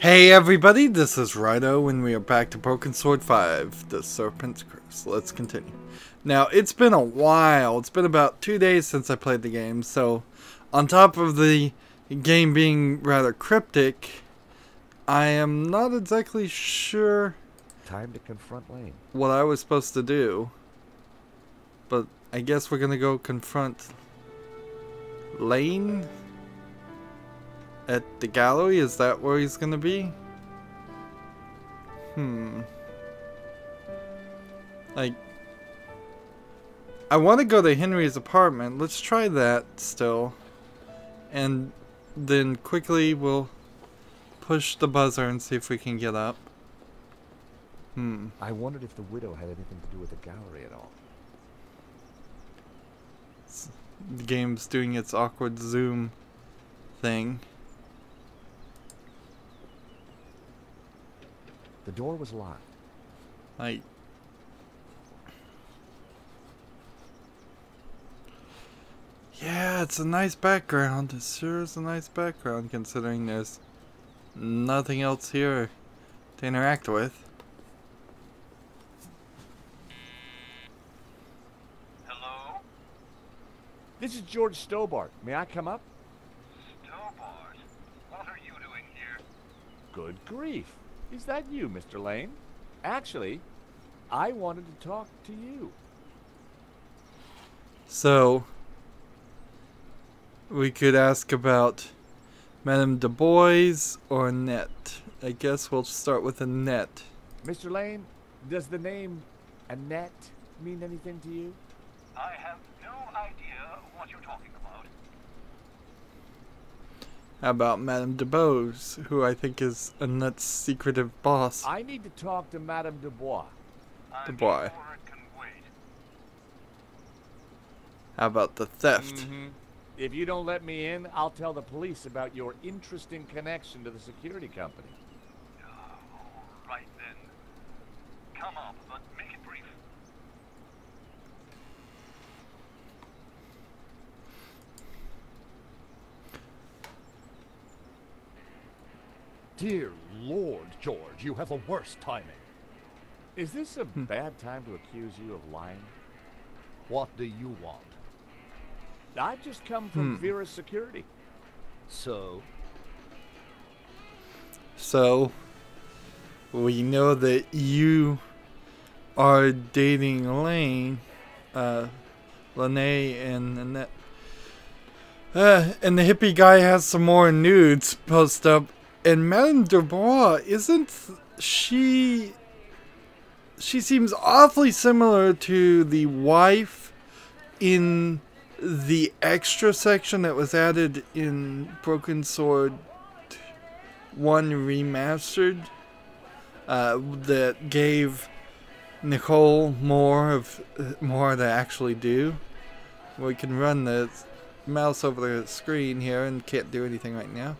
Hey everybody, this is Rydo, and we are back to Broken Sword 5, the Serpent's Curse. Let's continue. Now, it's been a while. It's been about 2 days since I played the game, so on top of the game being rather cryptic, I am not exactly sure Time to confront Lane. what I was supposed to do. But I guess we're gonna go confront Lane at the gallery. Is that where he's gonna be? Like, I want to go to Henry's apartment. Let's try that still. And then quickly we'll push the buzzer and see if we can get up. I wondered if the widow had anything to do with the gallery at all. The game's doing its awkward zoom thing. The door was locked. Like, yeah, it's a nice background. It sure is a nice background considering there's nothing else here to interact with. Hello? This is George Stobbart. May I come up? Stobbart? What are you doing here? Good grief. Is that you, Mr. Lane? Actually, I wanted to talk to you. So, we could ask about Madame Du Bois or Annette. I guess we'll start with Annette. Mr. Lane, does the name Annette mean anything to you? I have no idea what you're talking about. How about Madame Du Bois, who I think is Annette's secretive boss? I need to talk to Madame Dubois. Du Bois. It can wait. How about the theft? If you don't let me in, I'll tell the police about your interesting connection to the security company. All right then. Come up, but make it brief. Dear Lord, George, you have the worst timing. Is this a bad time to accuse you of lying? What do you want? I've just come from Vera's security. So, So, we know that you are dating Lane, Lene, and Annette. And the hippie guy has some more nudes post up. And Madame Dubois, isn't she... She seems awfully similar to the wife in the extra section that was added in Broken Sword 1 Remastered. That gave Nicole more to actually do. We can run the mouse over the screen here and can't do anything right now.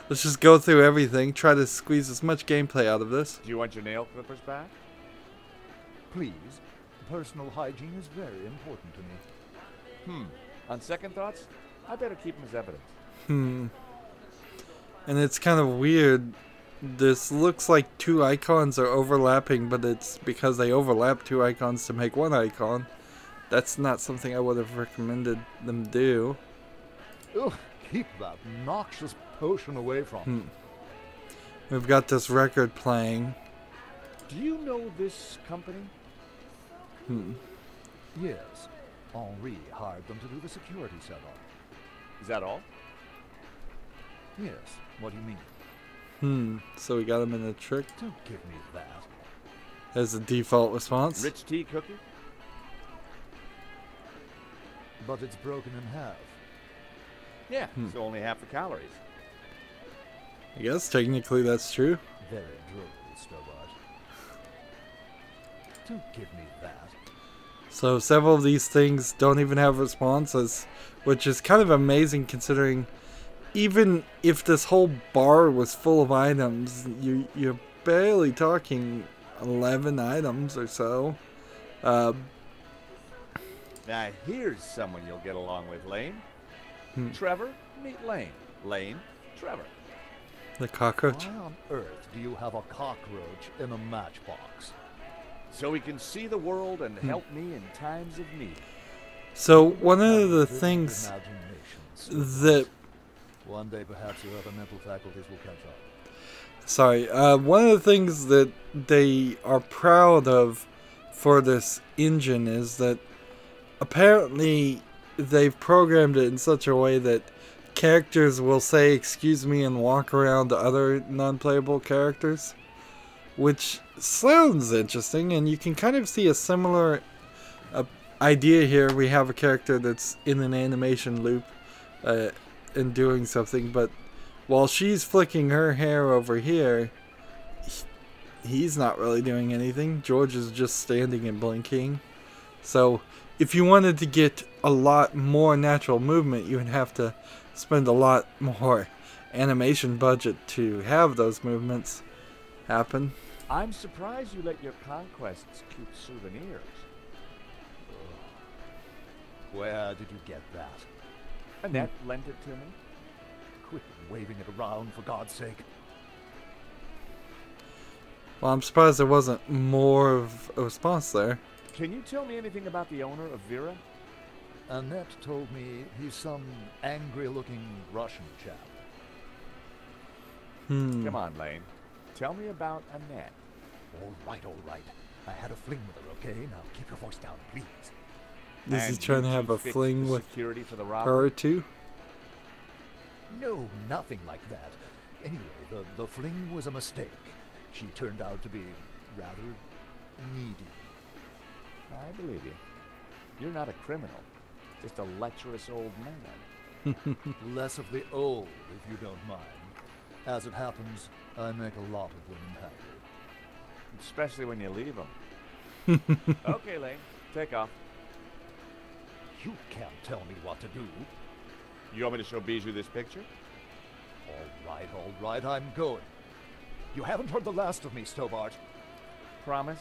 Let's just go through everything, try to squeeze as much gameplay out of this. Do you want your nail clippers back? please, personal hygiene is very important to me. On second thoughts, I better keep them as evidence. And it's kind of weird. This looks like two icons are overlapping, but it's because they overlap two icons to make one icon. That's not something I would have recommended them do. Ugh, keep that noxious potion away from me. We've got this record playing. Do you know this company? Yes, Henri hired them to do the security setup. Is that all? Yes, what do you mean? So we got him in a trick. Don't give me that. As a default response. Rich tea cookie? But it's broken in half. Yeah, so only half the calories. I guess technically that's true. Very droll, Stobbart. Don't give me that. So several of these things don't even have responses, which is kind of amazing considering even if this whole bar was full of items, you're barely talking 11 items or so. Now here's someone you'll get along with, Lane. Trevor, meet Lane. Lane, Trevor. The cockroach. Why on earth do you have a cockroach in a matchbox? So he can see the world and help me in times of need. So one of the Vivid things imaginations. that One day perhaps your other mental faculties will catch up. one of the things that they are proud of for this engine is that apparently they've programmed it in such a way that characters will say excuse me and walk around to other non-playable characters, which sounds interesting, and you can kind of see a similar idea here. We have a character that's in an animation loop and doing something, but while she's flicking her hair over here, he's not really doing anything. George is just standing and blinking. So if you wanted to get a lot more natural movement, you would have to spend a lot more animation budget to have those movements happen. I'm surprised you let your conquests keep souvenirs. Where did you get that? Annette lent it to me. Quit waving it around, for God's sake. Well, I'm surprised there wasn't more of a response there. Can you tell me anything about the owner of Vera? Annette told me he's some angry-looking Russian chap. Come on, Lane. Tell me about Annette. All right. I had a fling with her, okay? Now keep your voice down, please. Is he And trying to you have a fixed fling the with security for the robbery? her too? No, nothing like that. Anyway, the fling was a mistake. She turned out to be rather needy. I believe you. You're not a criminal. Just a lecherous old man. Less of the old, if you don't mind. As it happens, I make a lot of women happy. Especially when you leave them. Okay, Lane. Take off. You can't tell me what to do. You want me to show Bijou this picture? All right, I'm going. You haven't heard the last of me, Stobbart. Promise?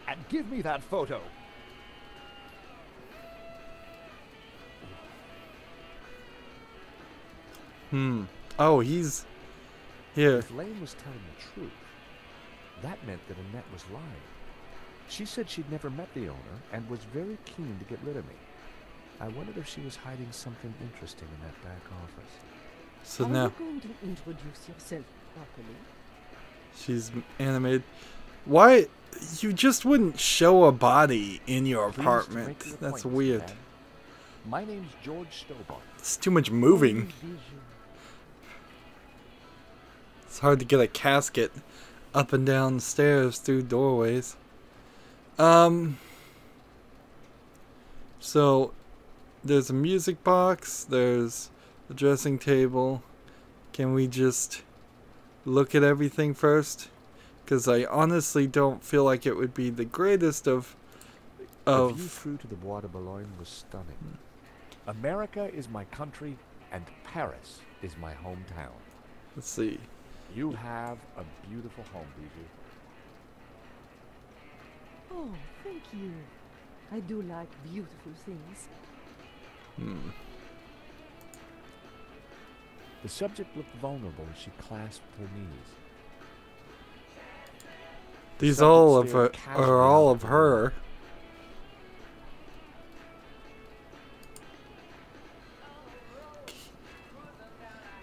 And give me that photo. Oh, he's here. If Lane was telling the truth, that meant that Annette was lying. She said she'd never met the owner and was very keen to get rid of me. I wondered if she was hiding something interesting in that back office. So Are now you going to introduce yourself properly? she's animated. Why you just wouldn't show a body in your Pleased to apartment? make your That's acquaintance, weird. man. My name's George Stobbart. It's too much moving. It's hard to get a casket up and down stairs through doorways. So there's a music box, there's a dressing table. Can we just look at everything first? Because I honestly don't feel like it would be the greatest of The view through to the Bois de Boulogne was stunning. America is my country, and Paris is my hometown. let's see. You have a beautiful home, Bijou. Oh, thank you. I do like beautiful things. The subject looked vulnerable as she clasped her knees. These Subject all of stared her casually are all out of the her. window.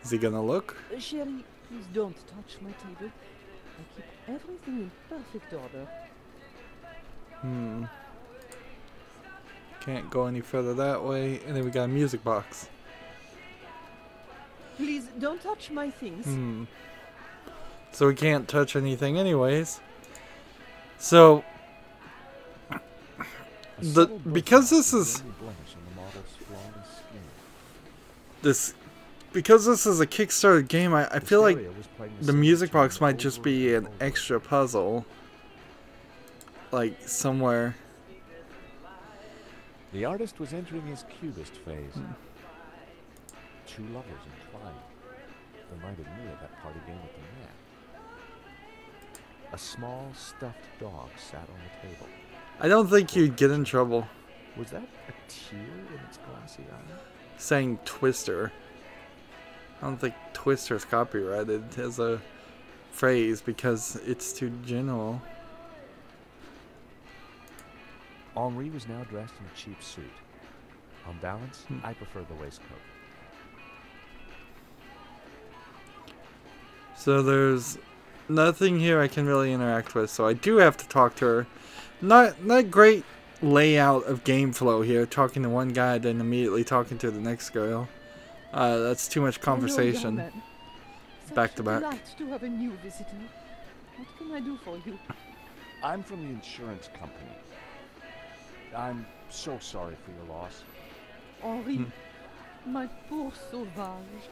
Is he gonna look? Sherry, please don't touch my table. I keep everything in perfect order. Can't go any further that way. And then we got a music box. Please don't touch my things. So we can't touch anything anyways. So because this is because this is a Kickstarter game, I feel like the music box might just be an extra puzzle, like somewhere. The artist was entering his cubist phase. Two lovers entwined. Reminded me of that party game with the man. A small stuffed dog sat on the table. I don't think you'd get in trouble Was that a tear in its glassy eye? saying Twister. I don't think Twister's copyrighted as a phrase because it's too general. Henri was now dressed in a cheap suit. On balance, I prefer the waistcoat. So there's nothing here I can really interact with, so I do have to talk to her. Not great layout of game flow here, talking to one guy then immediately talking to the next girl. That's too much conversation. Hello, young man. Back Such to a back. delight to have a new visitor. What can I do for you? I'm from the insurance company. I'm so sorry for your loss. Henri, my poor sauvage.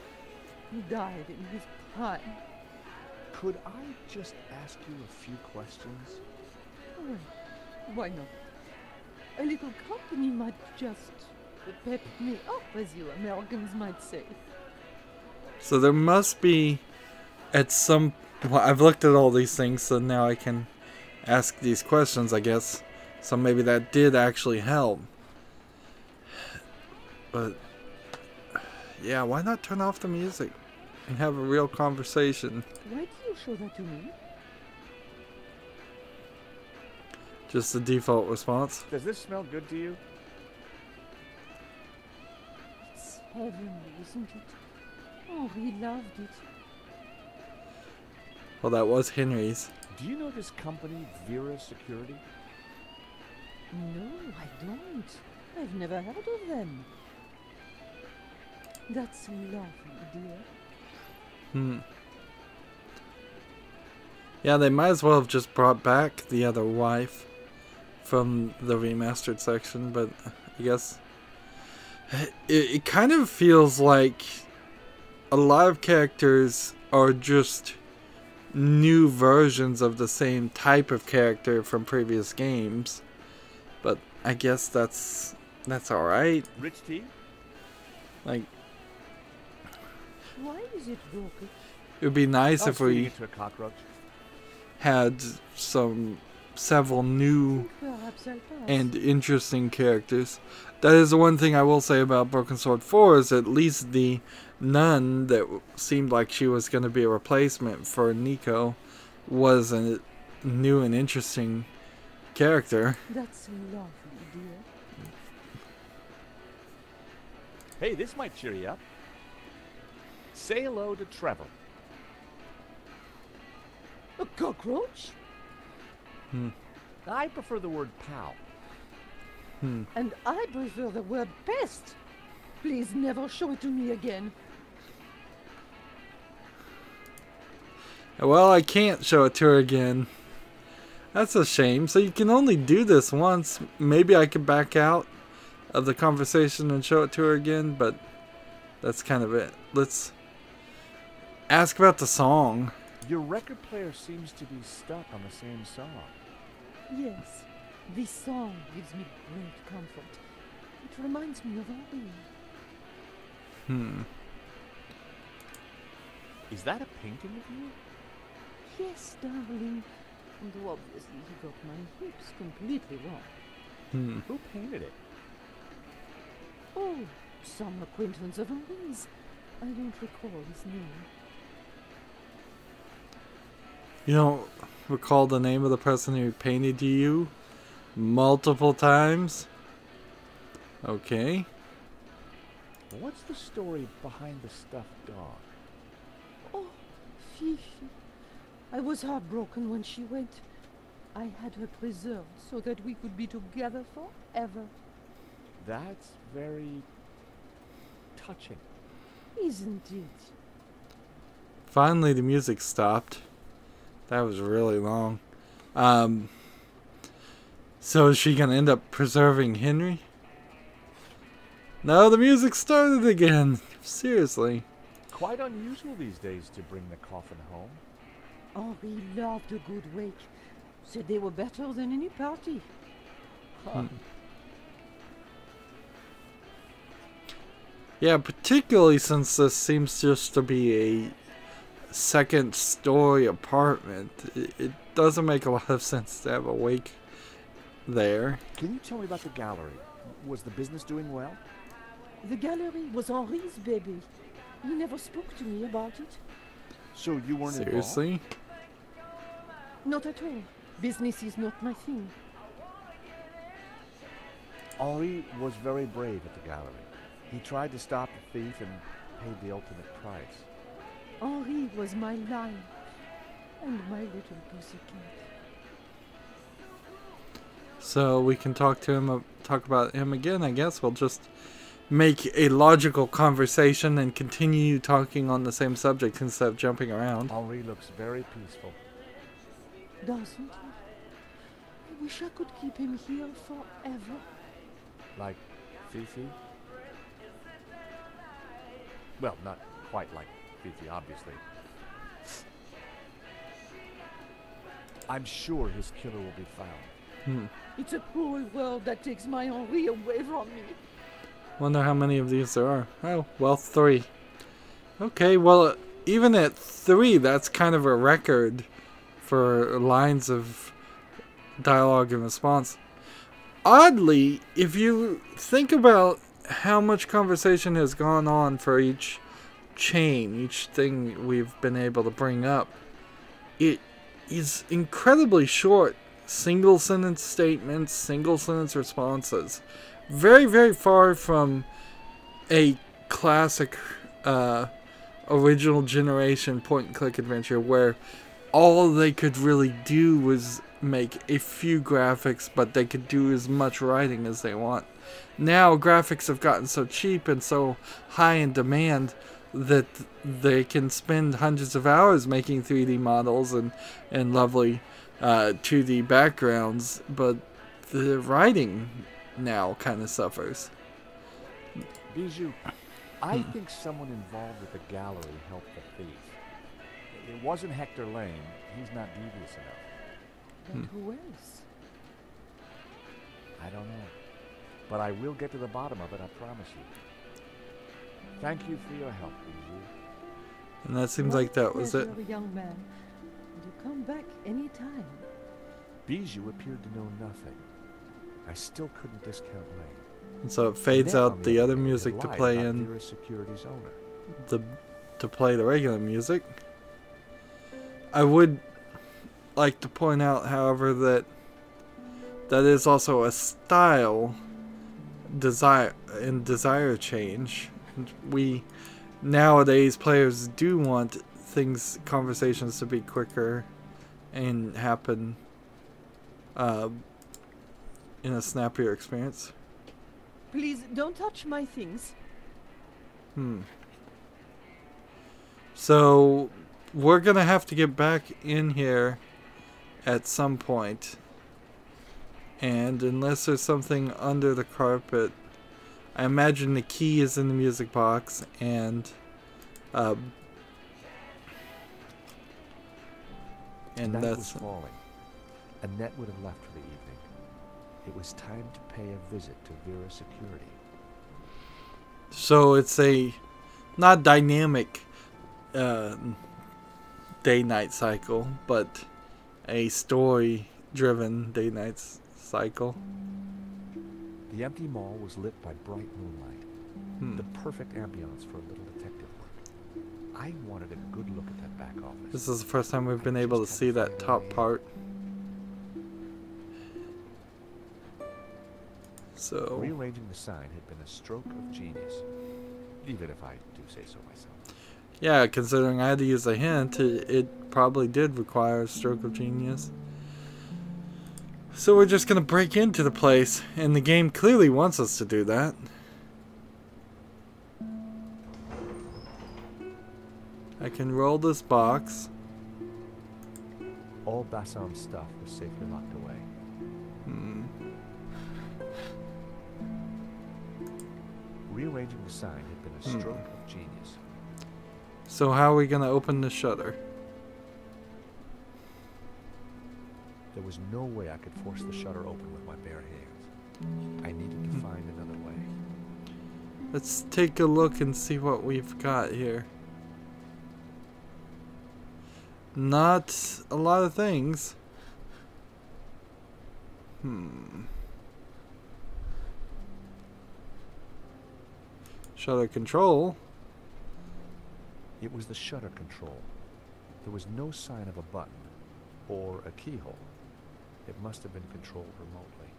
He died in his prime. Could I just ask you a few questions? Well, why not? A little company might just pep me up, as you Americans might say. So there must be at some... Well, I've looked at all these things, so now I can ask these questions, I guess. So maybe that did actually help. But... yeah, why not turn off the music and have a real conversation? Why do you show that to me? Just the default response. Does this smell good to you? It's heavenly, isn't it? Henri loved it. Well, that was Henry's. Do you know this company, Vera Security? No, I don't. I've never heard of them. That's lovely, dear. Yeah, they might as well have just brought back the other wife from the remastered section, but I guess it kind of feels like a lot of characters are just new versions of the same type of character from previous games. But I guess that's alright. Rich tea? Like, Why is it broken? it would be nice if Feeding we it to a cockroach. had several new Perhaps I'll pass. and interesting characters. That is the one thing I will say about Broken Sword 4 is at least the nun that seemed like she was going to be a replacement for Nico was a new and interesting character. That's lovely, dear. Hey, this might cheer you up. Say hello to Trevor. A cockroach? I prefer the word pal. And I prefer the word pest. Please never show it to me again. Well, I can't show it to her again. That's a shame. So you can only do this once. Maybe I could back out of the conversation and show it to her again, but that's kind of it. Let's ask about the song. Your record player seems to be stuck on the same song. Yes, this song gives me great comfort. It reminds me of Henri. Is that a painting of you? Yes, darling. Though obviously he got my hips completely wrong. Who painted it? Oh, some acquaintance of Henri's. I don't recall his name. You don't recall the name of the person who painted you multiple times? Okay. What's the story behind the stuffed dog? Oh, Fifi. I was heartbroken when she went. I had her preserved so that we could be together forever. That's very touching. Isn't it? Finally, the music stopped. That was really long. So is she gonna end up preserving Henry? No, the music started again. Seriously. Quite unusual these days to bring the coffin home. Henri loved a good wake. Said they were better than any party. Yeah, particularly since this seems just to be a second story apartment. It doesn't make a lot of sense to have a wake there. Can you tell me about the gallery? Was the business doing well? The gallery was Henri's baby. He never spoke to me about it. So you weren't involved? Seriously? Not at all. Business is not my thing. Henri was very brave at the gallery. He tried to stop the thief and paid the ultimate price. Henri was my lion and my little pussycat. So we can talk about him again, I guess. We'll just make a logical conversation and continue talking on the same subject instead of jumping around. Henri looks very peaceful. Doesn't he? I wish I could keep him here forever. Like Fifi? Well, not quite like Fifi, obviously. I'm sure his killer will be found. It's a cruel world that takes my Henri away from me. Wonder how many of these there are. Oh, well, 3. Okay, well, even at 3, that's kind of a record for lines of dialogue and response. Oddly, if you think about how much conversation has gone on for each chain, each thing we've been able to bring up, it is incredibly short. Single sentence statements, single sentence responses. Very, very far from a classic original generation point and click adventure where all they could really do was make a few graphics, but they could do as much writing as they want. Now graphics have gotten so cheap and so high in demand that they can spend hundreds of hours making 3D models and lovely 2D backgrounds, but the writing now kind of suffers. Bijou, I think someone involved with the gallery helped the thief. It wasn't Hector Lane. He's not devious enough. But who else? I don't know. But I will get to the bottom of it, I promise you. Thank you for your help, Bijou. And that seems like that was it. Pleasure, young man. And you come back any time. Bijou appeared to know nothing. I still couldn't discount Lane. And so it fades Then, on out the other hand, music they to lied play about in Vera's security's owner. to play the regular music. I would like to point out, however, that is also a style desire change. We nowadays players do want conversations to be quicker and happen in a snappier experience. Please don't touch my things. So we're gonna have to get back in here at some point, and unless there's something under the carpet, I imagine the key is in the music box, and Night that's was falling. Annette would have left for the evening. It was time to pay a visit to Vera's security. so it's a not dynamic day-night cycle, but a story-driven day-night cycle. The empty mall was lit by bright moonlight. The perfect ambiance for a little detective work. I wanted a good look at that back office. This is the first time we've been able to see that top part. So Rearranging the sign had been a stroke of genius, even if I do say so myself. yeah, considering I had to use a hint, it probably did require a stroke of genius. So we're just gonna break into the place, and the game clearly wants us to do that. I can roll this box. All Bassam's stuff was safely locked away. Rearranging the sign had been a stroke of genius. So how are we gonna open the shutter? There was no way I could force the shutter open with my bare hands. I needed to find another way. Let's take a look and see what we've got here. Not a lot of things. Shutter control. It was the shutter control. There was no sign of a button or a keyhole. It must have been controlled remotely.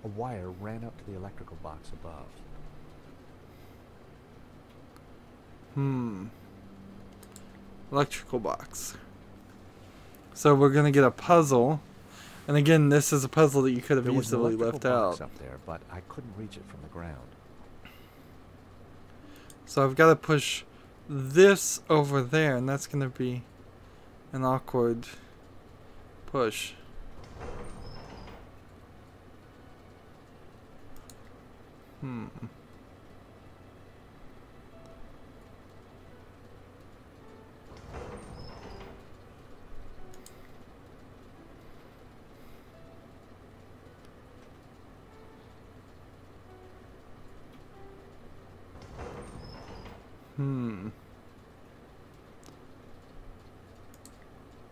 A wire ran up to the electrical box above. Electrical box. So we're gonna get a puzzle. And again, this is a puzzle that you could have There was an easily electrical left box out. up there, but I couldn't reach it from the ground. So I've got to push this over there, and that's going to be an awkward push.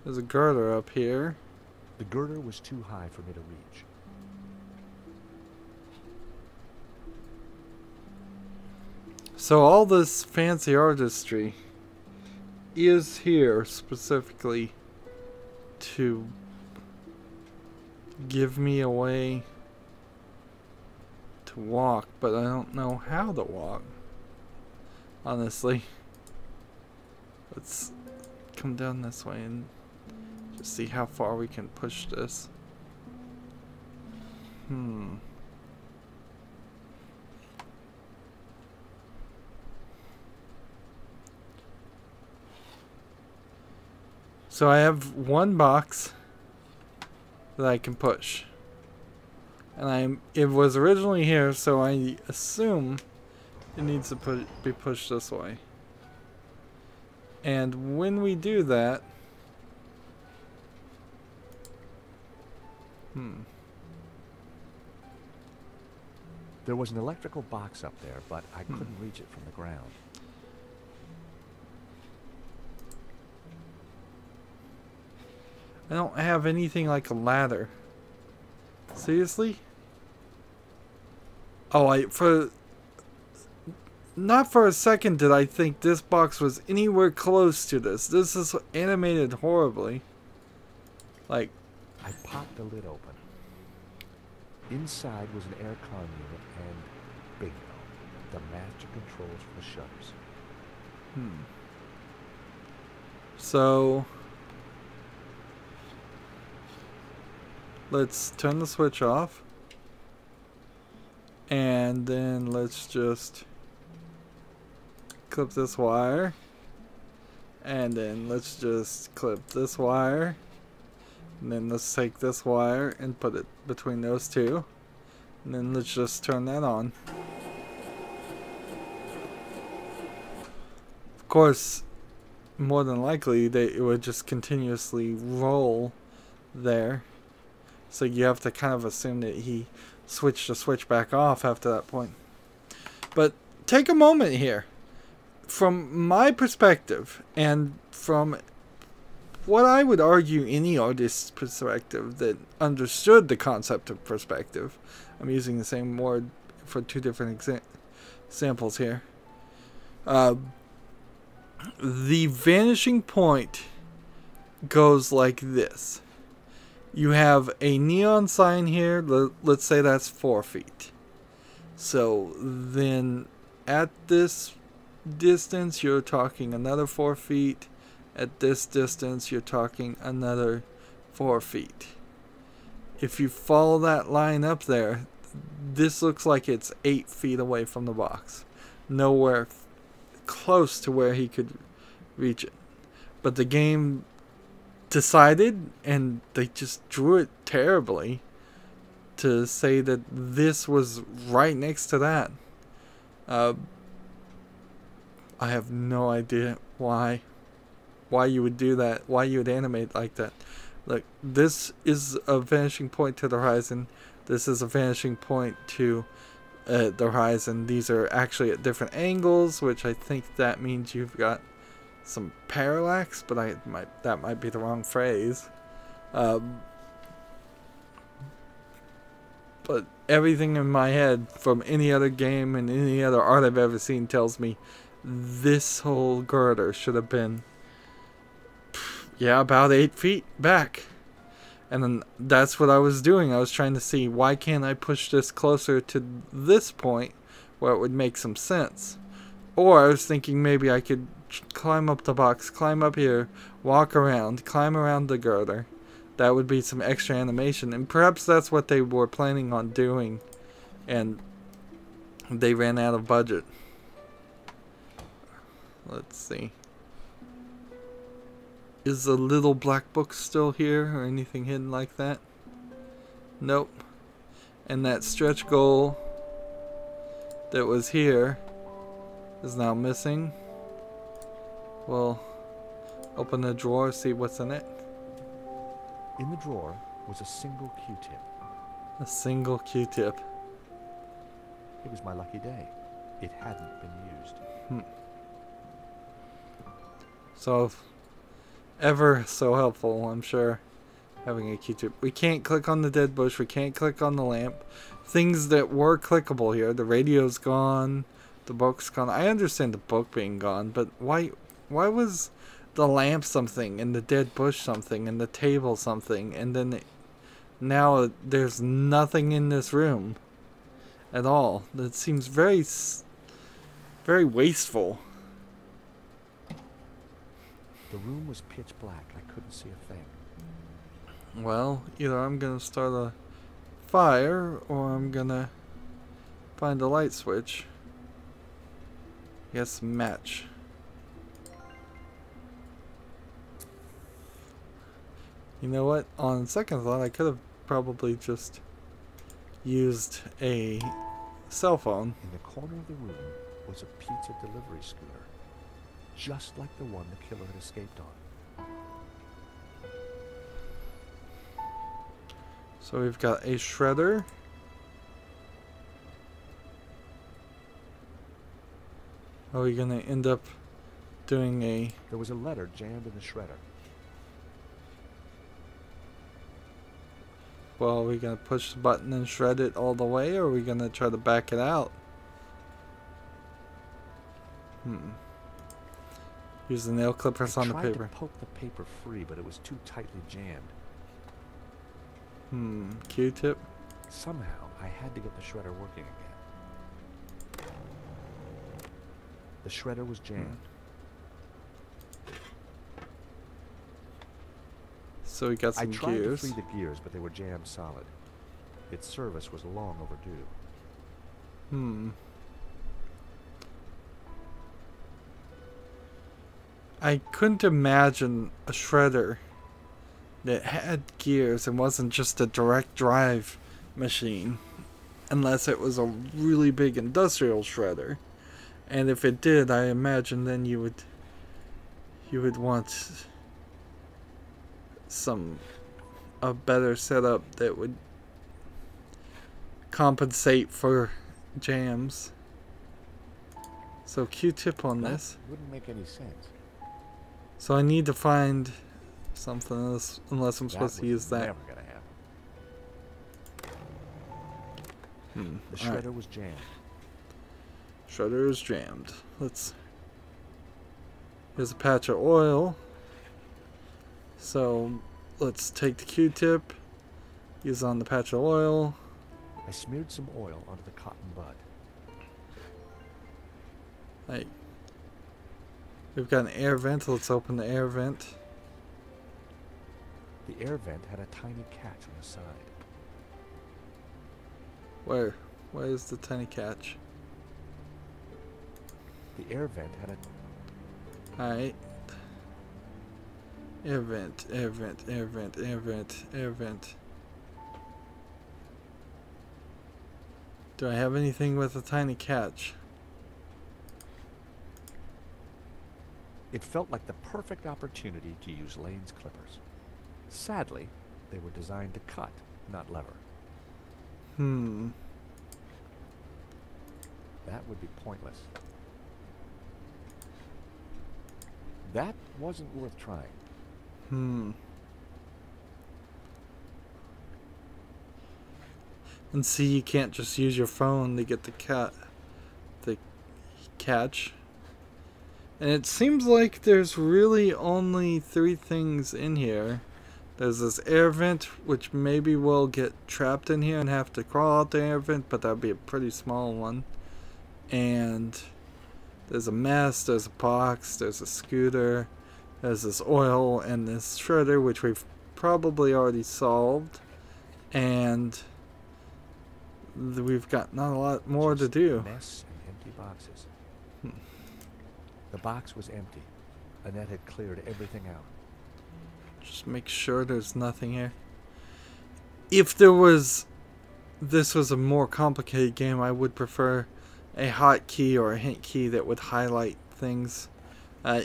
There's a girder up here. The girder was too high for me to reach. So all this fancy artistry is here specifically to give me a way to walk, but I don't know how to walk. Honestly. Let's come down this way and just see how far we can push this. So I have one box that I can push. And it was originally here, so I assume it needs to be pushed this way. And when we do that, There was an electrical box up there, but I couldn't reach it from the ground. I don't have anything like a ladder. Seriously? Oh, not for a second did I think this box was anywhere close to this. This is animated horribly. Like, I popped the lid open. Inside was an aircon unit and bingo, the master controls for the shutters. So let's turn the switch off. And then let's just clip this wire. And then let's just clip this wire. And then let's take this wire and put it between those two. And then let's just turn that on. Of course, more than likely, it would just continuously roll there. So you have to kind of assume that he switched the switch back off after that point. But take a moment here. From my perspective, and from what I would argue any artist's perspective that understood the concept of perspective, I'm using the same word for two different examples here. The vanishing point goes like this. You have a neon sign here. Let's say that's 4 feet. So then at this distance, you're talking another 4 feet. At this distance, you're talking another 4 feet. If you follow that line up there, this looks like it's 8 feet away from the box. Nowhere close to where he could reach it. But the game decided, and they just drew it terribly, to say that this was right next to that. I have no idea why you would do that, why you would animate like that. Look, this is a vanishing point to the horizon. This is a vanishing point to the horizon. These are actually at different angles, which I think that means you've got some parallax, but that might be the wrong phrase. But everything in my head from any other game and any other art I've ever seen tells me this whole girder should have been, yeah, about 8 feet back. And then that's what I was doing. I was trying to see, why can't I push this closer to this point where it would make some sense? Or I was thinking maybe I could climb up the box, climb up here, walk around, climb around the girder. That would be some extra animation. And perhaps that's what they were planning on doing. And they ran out of budget. Let's see. Is the little black book still here or anything hidden like that? Nope. And that stretch goal that was here is now missing. We'll open the drawer, see what's in it. In the drawer was a single Q-tip. A single Q-tip. It was my lucky day. It hadn't been used. So, ever so helpful, I'm sure, having a Q-tip. We can't click on the dead bush. We can't click on the lamp. Things that were clickable here. The radio's gone. The book's gone. I understand the book being gone, but why was the lamp something and the dead bush something and the table something, and then now there's nothing in this room at all? That seems very wasteful. The room was pitch black. I couldn't see a thing. Well, either I'm gonna start a fire or I'm gonna find a light switch. Yes, match. You know what? On second thought, I could have probably just used a cell phone. In the corner of the room was a pizza delivery scooter, just like the one the killer had escaped on. So we've got a shredder. Are we gonna end up doing a... There was a letter jammed in the shredder. Well, are we gonna push the button and shred it all the way, or are we gonna try to back it out? Use the nail clippers on the paper. I tried to poke the paper free, but it was too tightly jammed. Q-tip. Somehow, I had to get the shredder working again. The shredder was jammed. So we got some I tried gears. to free the gears, but they were jammed solid. Its service was long overdue. I couldn't imagine a shredder that had gears and wasn't just a direct drive machine, unless it was a really big industrial shredder. And if it did, I imagine then you would want a better setup that would compensate for jams. So Q-tip on this. Wouldn't make any sense. So I need to find something else, unless I'm supposed to use that. Never gonna happen. The shredder was jammed. Shredder is jammed. Here's a patch of oil. So let's take the Q-tip, use on the patch of oil. I smeared some oil onto the cotton bud. We've got an air vent. Let's open the air vent. The air vent had a tiny catch on the side. Where is the tiny catch? The air vent had a... Alright. Air vent, air vent, air vent, air vent, air vent. Do I have anything with a tiny catch? It felt like the perfect opportunity to use Lane's clippers. Sadly, they were designed to cut, not lever. That would be pointless. That wasn't worth trying. And see, you can't just use your phone to get the catch. And it seems like there's really only 3 things in here. There's this air vent, which maybe we'll get trapped in here and have to crawl out the air vent, but that'll be a pretty small one. And there's a mess, there's a box, there's a scooter, there's this oil, and this shredder, which we've probably already solved. And we've got not a lot more to do. Mess and empty boxes. The box was empty. Annette had cleared everything out. Just make sure there's nothing here. If this was a more complicated game, I would prefer a hotkey or a hint key that would highlight things.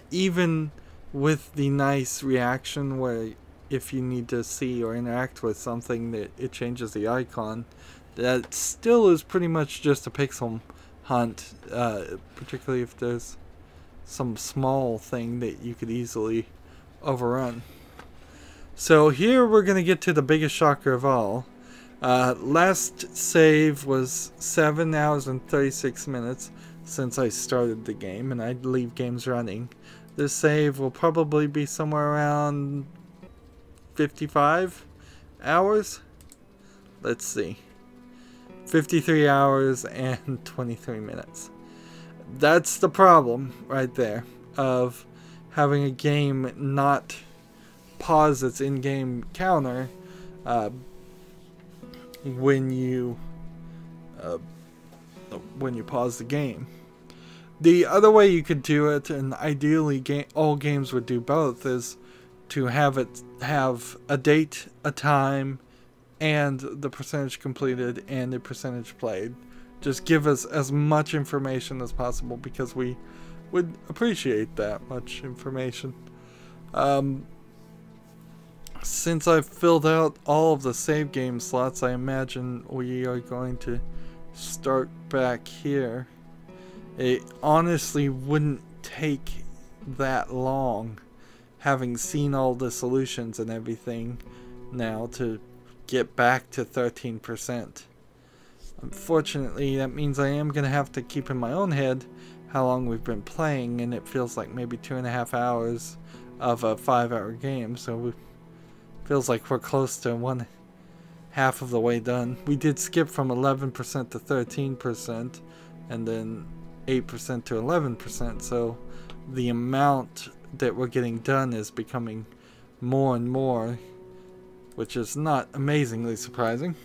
Even with the nice reaction where if you need to see or interact with something that it changes the icon, that still is pretty much just a pixel hunt, particularly if there's some small thing that you could easily overrun. So here we're going to get to the biggest shocker of all. Last save was 7 hours and 36 minutes since I started the game, and I'd leave games running. This save will probably be somewhere around 55 hours. Let's see. 53 hours and 23 minutes. That's the problem right there of having a game not pause its in-game counter when you pause the game. The other way you could do it, and ideally all games would do both, is to have a date, a time, and the percentage completed and the percentage played. Just give us as much information as possible, because we would appreciate that much information. Since I've filled out all of the save game slots, I imagine we are going to start back here. It honestly wouldn't take that long, having seen all the solutions and everything now, to get back to 13%. Unfortunately, that means I am going to have to keep in my own head how long we've been playing, and it feels like maybe 2.5 hours of a 5-hour game, so it feels like we're close to 1/2 of the way done. We did skip from 11% to 13%, and then 8% to 11%, so the amount that we're getting done is becoming more and more, which is not amazingly surprising.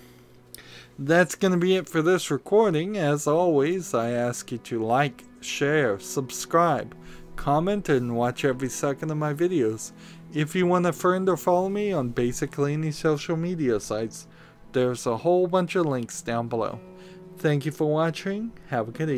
That's going to be it for this recording. As always, I ask you to like, share, subscribe, comment, and watch every second of my videos. If you want to friend or follow me on basically any social media sites, there's a whole bunch of links down below. Thank you for watching. Have a good evening.